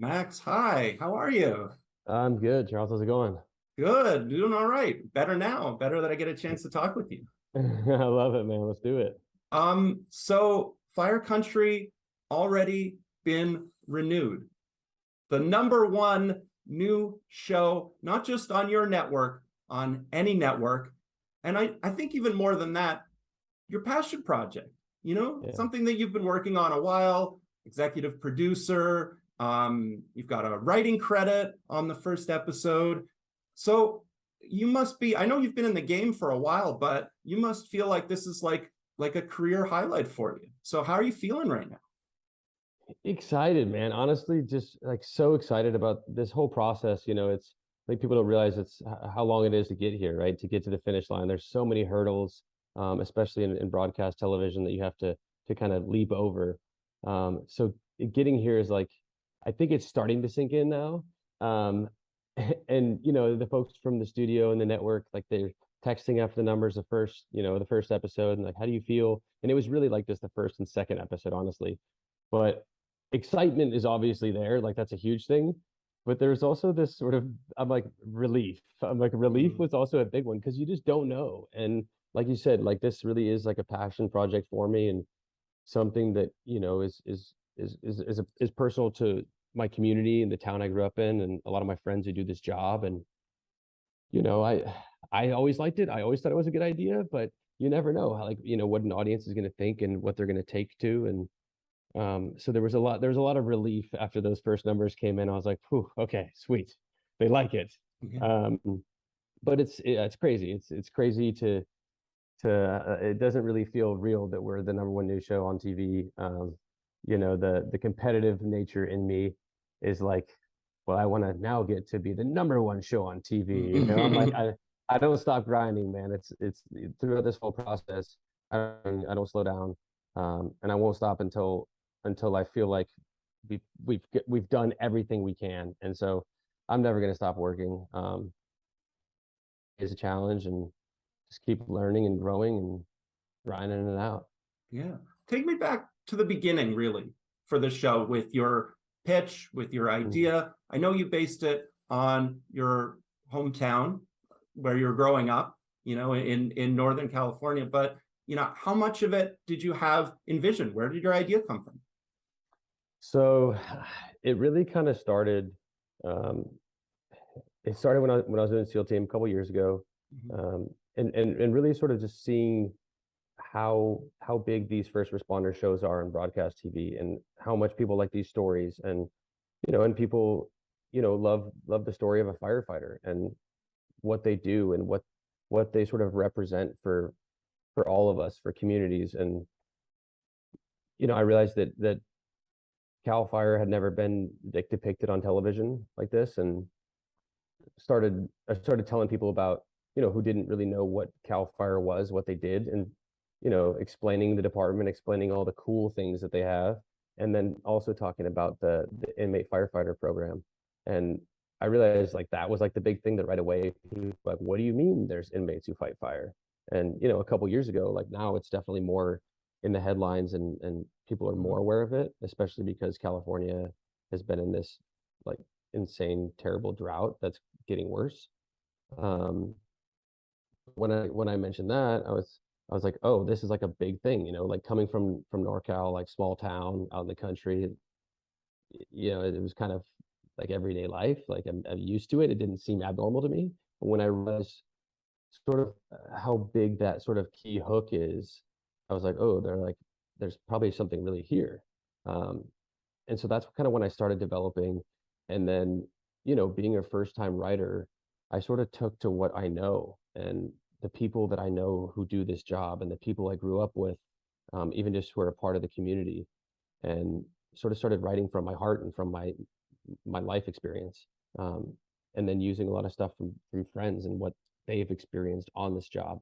Max, hi, how are you? I'm good, Charles. How's it going? Good, doing all right. Better now, better that I get a chance to talk with you. I love it, man. Let's do it. So Fire Country already been renewed. The number one new show, not just on your network, on any network. And I think even more than that, your passion project, Yeah. something that you've been working on a while, executive producer. You've got a writing credit on the first episode. So you must be, I know you've been in the game for a while, but you must feel like this is like a career highlight for you. So how are you feeling right now? Excited, man. Honestly, just like so excited about this whole process. It's like people don't realize how long it is to get here, right? To get to the finish line. There's so many hurdles, especially in broadcast television that you have to kind of leap over. So getting here is like, I think it's starting to sink in now. Um, and the folks from the studio and the network, like they're texting after the numbers, the first episode, and like, how do you feel? And it was really like just the first and second episode, honestly. But excitement is obviously there, like that's a huge thing. But there's also this sort of, I'm like relief Mhm. was also a big one because you just don't know. And like you said, like this really is like a passion project for me, and something that is personal to my community and the town I grew up in, and a lot of my friends who do this job. And you know i I always liked it. I always thought it was a good idea, but you never know how, like, what an audience is going to think and what they're going to take to. And so there was a lot of relief after those first numbers came in. I was like, whew, okay, sweet. They like it. Yeah. Um, but it's crazy. It's crazy to it doesn't really feel real that we're the number one news show on TV. The competitive nature in me is like, well, I want to now get to be the number one show on TV. I'm like, I don't stop grinding, man. It's throughout this whole process. I don't slow down, and I won't stop until I feel like we've done everything we can. And so I'm never going to stop working. It's a challenge, and just keep learning and growing and grinding it out. Yeah. Take me back to the beginning, really, for the show with your pitch, with your Mhm. idea. I know you based it on your hometown where you're growing up, in Northern California, but how much of it did you have envisioned? Where did your idea come from? So it really kind of started. Um, it started when I was doing SEAL team a couple years ago, Mhm. and really sort of just seeing how big these first responder shows are in broadcast TV, and how much people like these stories. And and people love the story of a firefighter and what they do, and what they sort of represent for all of us, for communities. And I realized that Cal Fire had never been like depicted on television like this. And I started telling people about, who didn't really know what Cal Fire was, what they did, and explaining the department, explaining all the cool things that they have, and then also talking about the inmate firefighter program. And I realized like that was like the big thing that right away people were like, what do you mean there's inmates who fight fire? And a couple years ago, like now it's definitely more in the headlines, and people are more Mhm. aware of it, especially because California has been in this like insane, terrible drought that's getting worse. Um, when I mentioned that, I was like, oh, this is like a big thing, like coming from NorCal, like small town out in the country. It was kind of like everyday life. Like I'm used to it. It didn't seem abnormal to me. But when I realized sort of how big that sort of key hook is, I was like, oh, there's probably something really here. Um, and so that's kind of when I started developing. And then, being a first time writer, I sort of took to what I know and the people that I know who do this job, and the people I grew up with, even just who are a part of the community, and sort of started writing from my heart and from my life experience. um, and then using a lot of stuff from friends and what they've experienced on this job.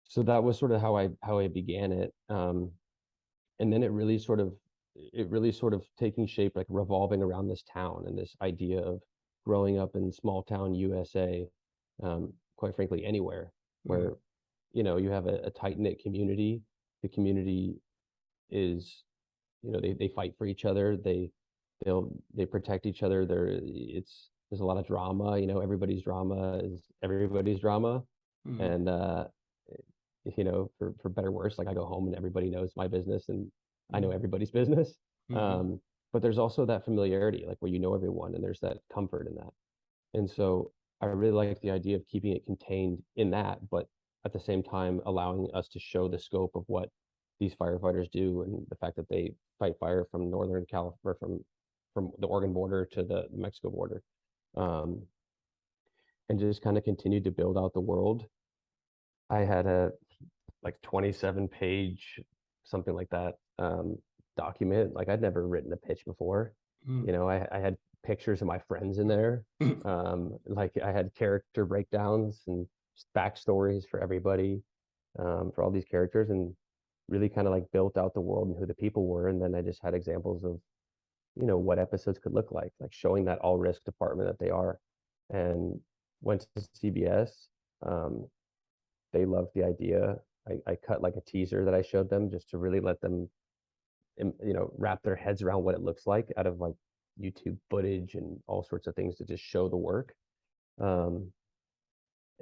So that was sort of how I began it. And then it really sort of taking shape, like revolving around this town and this idea of growing up in small town USA, quite frankly anywhere Mhm. where you have a tight knit community. The community is, they fight for each other. They they protect each other. There's a lot of drama, you know, everybody's drama is everybody's drama. And you know, for better or worse, like I go home and everybody knows my business and I know everybody's business. But there's also that familiarity, like where you know everyone, and there's that comfort in that. And so I really like the idea of keeping it contained in that, but at the same time allowing us to show the scope of what these firefighters do, and the fact that they fight fire from northern California, or from the Oregon border to the Mexico border, and just kind of continued to build out the world. I had a like 27-page, something like that, document. Like I'd never written a pitch before. You know, I had pictures of my friends in there. Like I had character breakdowns and backstories for everybody, for all these characters, and really kind of like built out the world and who the people were. And then I just had examples of, you know, what episodes could look like showing that all risk department that they are. And went to CBS. They loved the idea. I cut like a teaser that I showed them just to really let them, you know, wrap their heads around what it looks like out of like YouTube footage and all sorts of things to just show the work.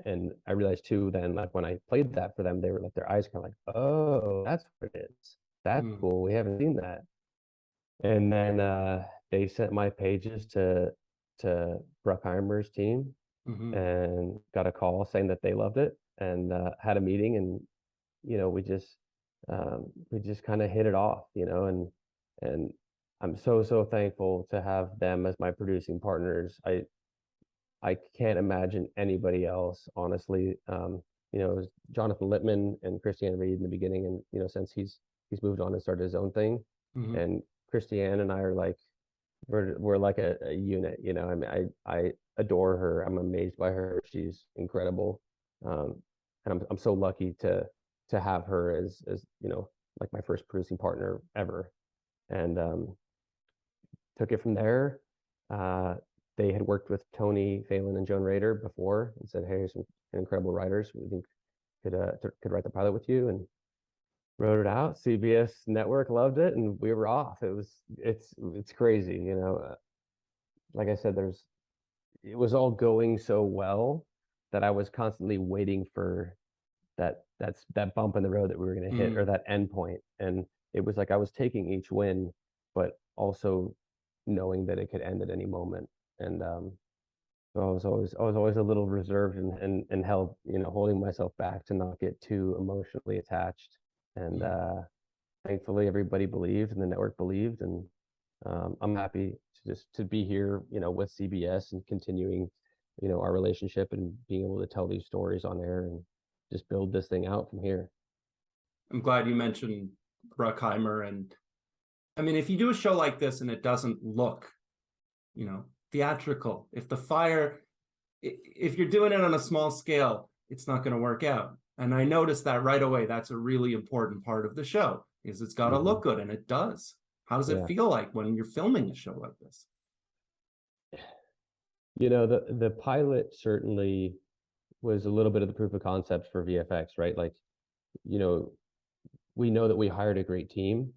And I realized too, then like when I played that for them, they were like, their eyes kind of like, oh, that's what it is. That's cool. We haven't seen that. And then they sent my pages to Bruckheimer's team, and got a call saying that they loved it, and had a meeting, and you know, we just kind of hit it off, you know, and I'm so thankful to have them as my producing partners. I can't imagine anybody else, honestly. You know, it was Jonathan Littman and Christiane Reed in the beginning, and you know, since he's moved on and started his own thing, and Christiane and I are like, we're like a unit, you know. I mean, I adore her. I'm amazed by her. She's incredible, and I'm so lucky to have her as you know, like my first producing partner ever, and took it from there. They had worked with Tony Phelan and Joan Rader before, and said, "Hey, some incredible writers we think could write the pilot with you," and wrote it out. CBS network loved it, and we were off. It's crazy, you know. Like I said, it was all going so well that I was constantly waiting for that bump in the road that we were going to hit, or that end point. And it was like I was taking each win, but also knowing that it could end at any moment. And so I was always a little reserved and held, you know, holding myself back to not get too emotionally attached. And thankfully everybody believed, and the network believed, and I'm happy to be here, you know, with CBS and continuing, you know, our relationship and being able to tell these stories on air and just build this thing out from here. I'm glad you mentioned Bruckheimer. And I mean, if you do a show like this and it doesn't look, you know, theatrical, if you're doing it on a small scale, it's not going to work out. And I noticed that right away. That's a really important part of the show, is it's got to look good, and it does. How does it feel like when you're filming a show like this? You know, the pilot certainly was a little bit of the proof of concept for VFX, right? Like, you know, we know that we hired a great team,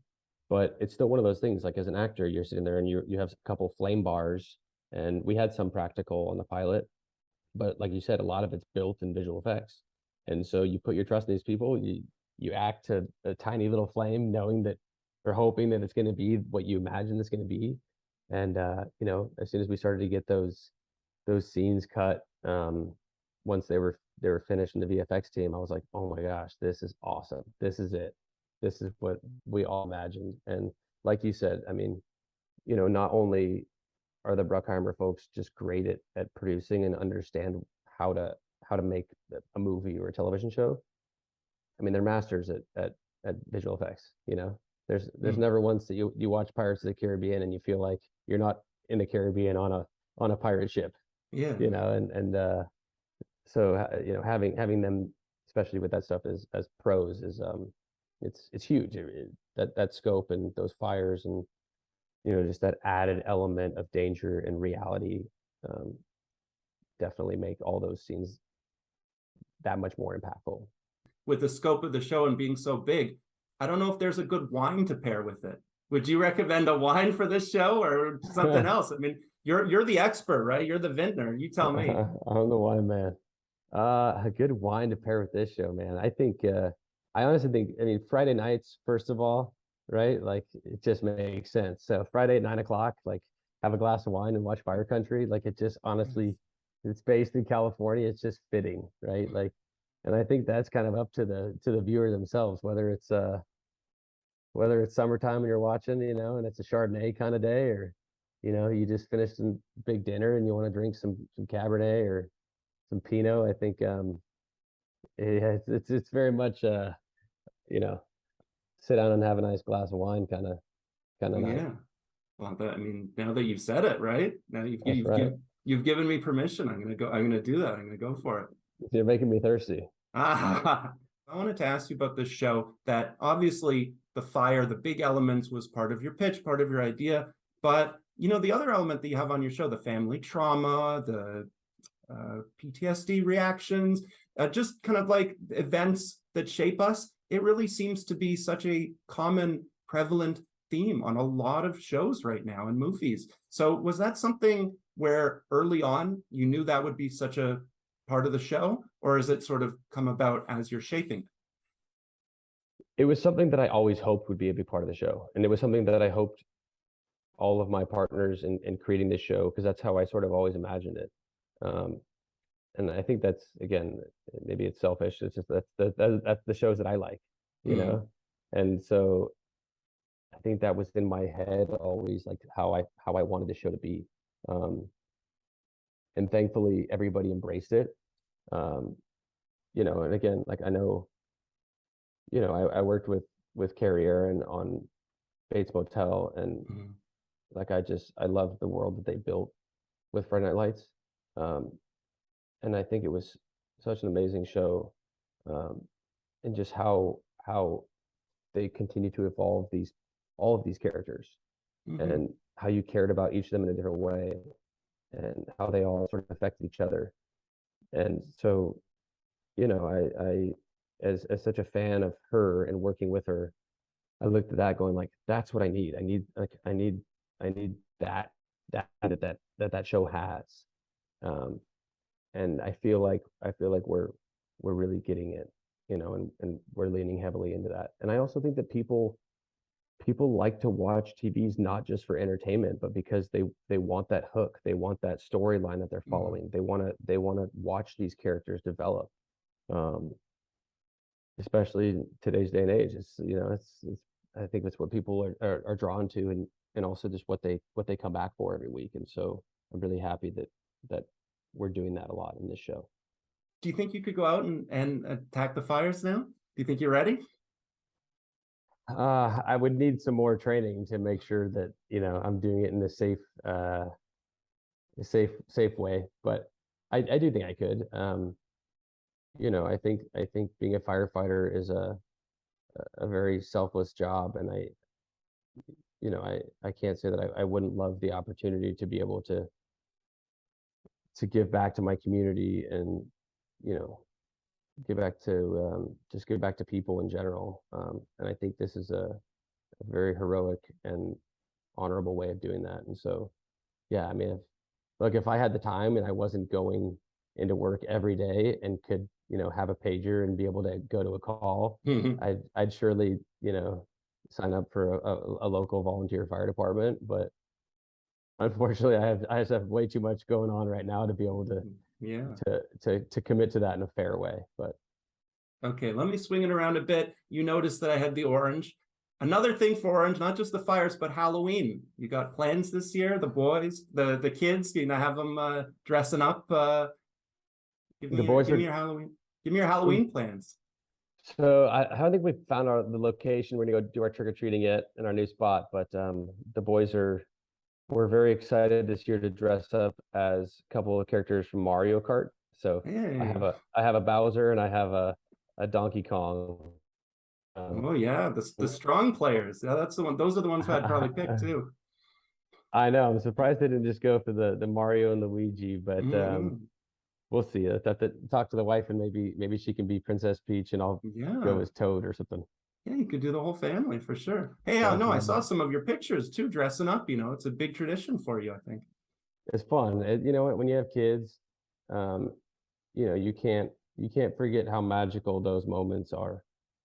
but it's still one of those things, like as an actor, you're sitting there and you have a couple flame bars, and we had some practical on the pilot, but like you said, a lot of it's built in visual effects. And so you put your trust in these people, you act to a tiny little flame, knowing that, or hoping that it's going to be what you imagine it's going to be. And you know, as soon as we started to get those scenes cut, once they were finished in the VFX team, I was like, oh my gosh, this is awesome. This is it. This is what we all imagined. And like you said, I mean, you know, not only are the Bruckheimer folks just great at producing and understand how to make a movie or a television show, I mean, they're masters at visual effects. You know, there's never once that you watch Pirates of the Caribbean and you feel like you're not in the Caribbean on a pirate ship. Yeah. You know, and so you know, having them, especially with that stuff as pros, is it's huge. That scope and those fires, and you know, just that added element of danger and reality, definitely make all those scenes that much more impactful. With the scope of the show and being so big, I don't know if there's a good wine to pair with it. Would you recommend a wine for this show or something else? I mean, you're the expert, right? You're the vintner. You tell me. I'm the wine man. A good wine to pair with this show, man. I think I honestly think, I mean, Friday nights, first of all, right? Like it just makes sense. So Friday at 9 o'clock, like have a glass of wine and watch Fire Country. Like it just honestly, it's based in California. It's just fitting, right? Like, and I think that's kind of up to the viewer themselves, whether it's summertime and you're watching, and it's a Chardonnay kind of day, or you just finished a big dinner and you want to drink some Cabernet or some Pinot. I think it's very much you know sit down and have a nice glass of wine kind of night. Yeah. Well, I mean, now that you've said it, right? Now That's right. you've given me permission. I'm gonna do that. I'm gonna go for it. You're making me thirsty. I wanted to ask you about this show that obviously the fire, the big elements was part of your pitch, part of your idea. But, the other element that you have on your show, the family trauma, the PTSD reactions, just kind of like events that shape us. It really seems to be such a common, prevalent theme on a lot of shows right now and movies. So was that something where early on you knew that would be such a part of the show, or has it sort of come about as you're shaping? It was something that I always hoped would be a big part of the show, and it was something that I hoped all of my partners in creating this show, because that's how I sort of always imagined it. And I think that's, again, maybe it's selfish. It's just that's the shows that I like, and so I think that was in my head always, like how I wanted the show to be. And thankfully everybody embraced it. And again, like I know, I worked with Carrie Aaron on Bates Motel, and like I love the world that they built with Friday Night Lights. And I think it was such an amazing show, and just how they continue to evolve all of these characters, and how you cared about each of them in a different way, and how they all sort of affect each other. And so, I as such a fan of her and working with her, I looked at that going like, that's what I need. I need that show has. And I feel like we're really getting it, and we're leaning heavily into that. And I also think that people like to watch TVs not just for entertainment, but because they want that hook, they want that storyline that they're following. They want to watch these characters develop. Especially in today's day and age, it's I think that's what people are drawn to, and also just what they come back for every week. And so I'm really happy that we're doing that a lot in this show. Do you think you could go out and attack the fires now? Do you think you're ready? I would need some more training to make sure that I'm doing it in a safe way, but I do think I could. I think being a firefighter is a very selfless job, and I can't say that I wouldn't love the opportunity to be able to give back to my community, and give back to people in general. And I think this is a very heroic and honorable way of doing that. And so, yeah, I mean, if I had the time and I wasn't going into work every day and could, have a pager and be able to go to a call, I'd surely, sign up for a local volunteer fire department. But unfortunately, I just have way too much going on right now to be able to commit to that in a fair way. But okay, let me swing it around a bit. You noticed that I had the orange. Another thing for orange, not just the fires, but Halloween. You got plans this year? The boys, the kids, have them dressing up? Give me your Halloween plans. So I don't think we've found the location. We're gonna go do our trick-or-treating yet in our new spot, but the boys we're very excited this year to dress up as a couple of characters from Mario Kart. So Hey. I have a Bowser and I have a Donkey Kong. Oh yeah, the strong players. Yeah, that's the one. Those are the ones who I'd probably pick too. I know. I'm surprised they didn't just go for the Mario and Luigi, but we'll see. I have to talk to the wife, and maybe she can be Princess Peach and I'll go as Toad or something. Yeah, you could do the whole family for sure. Hey, no, I saw some of your pictures too, dressing up. It's a big tradition for you, I think. It's fun. You know what? When you have kids, um, you can't forget how magical those moments are,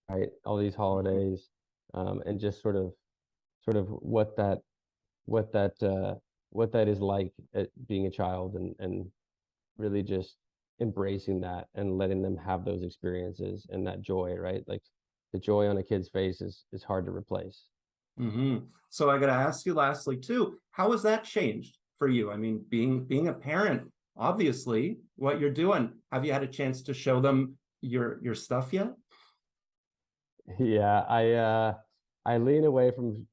right? All these Mhm. holidays, and just sort of what that uh, what that is like being a child, and really just embracing that and letting them have those experiences and that joy, right? Like the joy on a kid's face is hard to replace. So I got to ask you lastly too, how has that changed for you? I mean, being a parent, obviously, what you're doing. Have you had a chance to show them your stuff yet? Yeah, I lean away from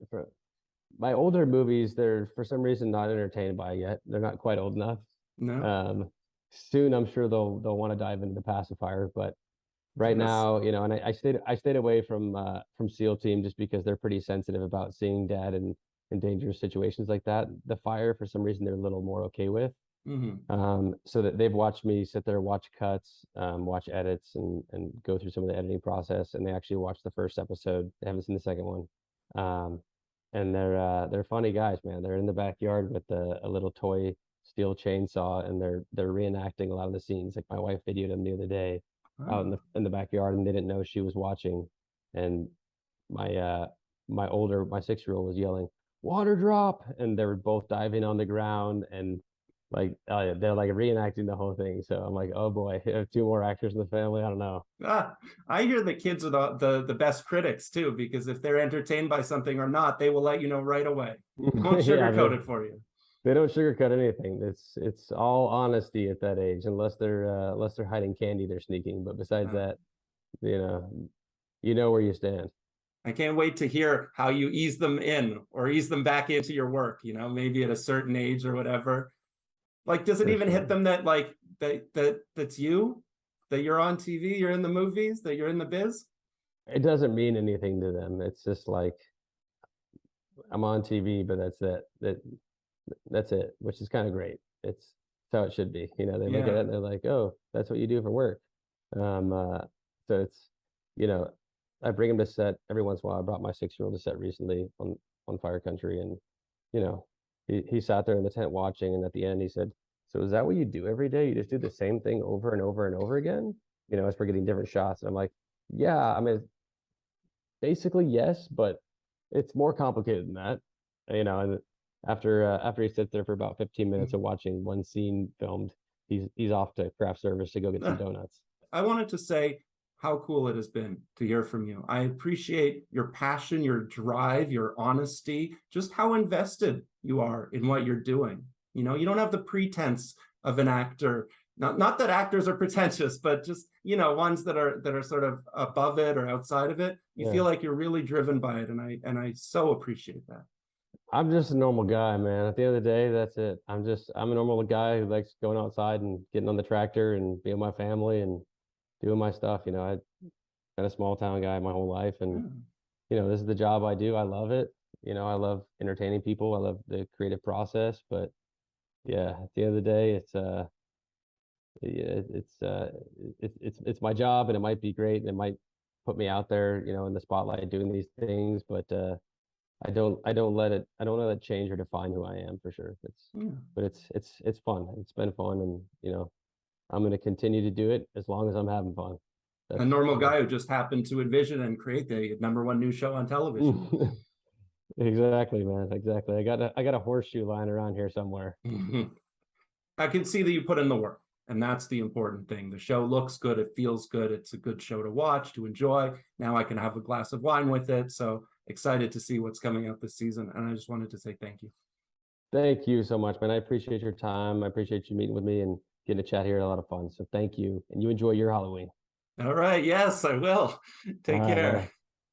my older movies. They're for some reason not entertained by yet. They're not quite old enough. No. Um, Soon I'm sure they'll want to dive into the pacifier, but right Yes. now, and I stayed away from SEAL Team just because they're pretty sensitive about seeing dad in dangerous situations like that. The fire, for some reason, they're a little more okay with. Hmm. So that they've watched me sit there, watch cuts, watch edits, and go through some of the editing process. And they actually watched the first episode. They haven't seen the second one. Um, and they're funny guys, man. They're in the backyard with a little toy steel chainsaw, and they're reenacting a lot of the scenes. Like my wife videoed them the other day out in Oh. the backyard, and they didn't know she was watching. And my my 6-year-old was yelling, "Water drop!" And they were both diving on the ground, and like they're like reenacting the whole thing. So I'm like, oh boy, two more actors in the family. I don't know. I hear the kids are the best critics too, because if they're entertained by something or not, they will let you know right away. They won't Yeah, sugarcoat it for you. they don't sugarcoat anything. It's all honesty at that age, unless they're hiding candy, they're sneaking. But besides Uh, that, you know, you know where you stand. I can't wait to hear how you ease them in or ease them back into your work, maybe at a certain age or whatever. Like, does it For even hit sure. them that like that's you, that you're on TV, you're in the movies, that you're in the biz? It doesn't mean anything to them. It's just like I'm on TV, but that's it, which is kind of great. It's how it should be. They look at Yeah. it and they're like, "Oh, that's what you do for work." Um, uh, so you know, I bring him to set every once in a while. I brought my 6-year-old to set recently on Fire Country, and you know, he sat there in the tent watching, and at the end he said, "So is that what you do every day? You just do the same thing over and over and over again?" As we're getting different shots. And I'm like, "Yeah, I mean, basically yes, but it's more complicated than that." And after he sits there for about 15 minutes of watching one scene filmed, he's off to craft service to go get some donuts. I wanted to say how cool it has been to hear from you. I appreciate your passion, your drive, your honesty, just how invested you are in what you're doing. You don't have the pretense of an actor. Not that actors are pretentious, but just, ones that are sort of above it or outside of it. You Yeah. feel like you're really driven by it, and I so appreciate that. I'm just a normal guy, man. At the end of the day, that's it. I'm a normal guy who likes going outside and getting on the tractor and being with my family and doing my stuff. I've been a small town guy my whole life, and Yeah. this is the job I do. I love it. I love entertaining people. I love the creative process. But yeah, at the end of the day, yeah, it's my job, and it might be great, and it might put me out there, in the spotlight doing these things. But I don't let it change or define who I am for sure. Yeah. But it's fun. It's been fun, and I'm going to continue to do it as long as I'm having fun. A That's for normal sure. guy who just happened to envision and create the #1 new show on television. Exactly, man. Exactly. I got a horseshoe lying around here somewhere. I can see that you put in the work, and that's the important thing. The show looks good, it feels good, it's a good show to watch, to enjoy. Now I can have a glass of wine with it. So excited to see what's coming up this season. And I just wanted to say thank you. Thank you so much, man. I appreciate your time. I appreciate you meeting with me and getting to chat here. A lot of fun. So thank you, and you enjoy your Halloween. All right. Yes, I will. All Take right, care. brother.